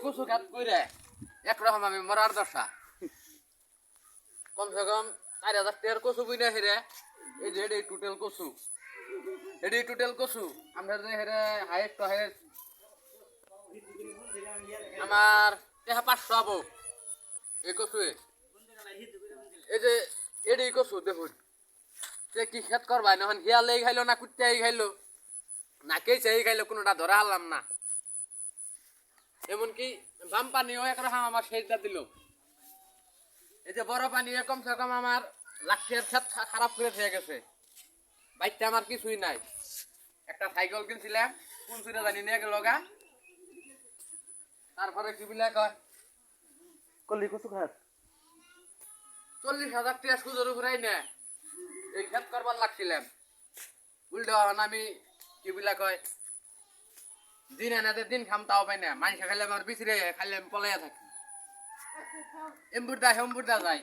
কচু খাত কইরে একরকম আমি মরার দশা কমসে কম 4,000 টাকার কচু বুইনা হেরে এই যে এডি টোটাল কচু আমরা যে হেরে হাইয়েস্ট তো হাইয়েস্ট আমার টেহা 500 আবো এই কচু এই যে এডি কচু দেখুন সে কি খেত করবাই নহন হিয়ালেই খাইলো না কুত্তাই খাইলো না কে সেই খাইলো কোনোটা ধরা হারলাম না এমনকি বাম পানিও একরকম আমার সেইটা দিল এই যে বড় পানি কমসে কম আমার লাখের ক্ষেত খারাপ করে দিয়ে গেছে বাইকটা আমার কিছুই নাই একটা সাইকেল কিনছিলাম কোন চুরে জানি নিয়ে গেল গা তারপরে কি বিলা কয় কলি কচু খাস 40,000 টাকা সুদের উপরে না এই ক্ষেত করবার লাগছিলাম উল্টো আমি কি বিলা কয় দিন এনাদের দিন খাম তাও পাই না মানুষ খাইলে আমার বিচরে খাইলে আমি পলাইয়া থাকি এম্বুরদা যায়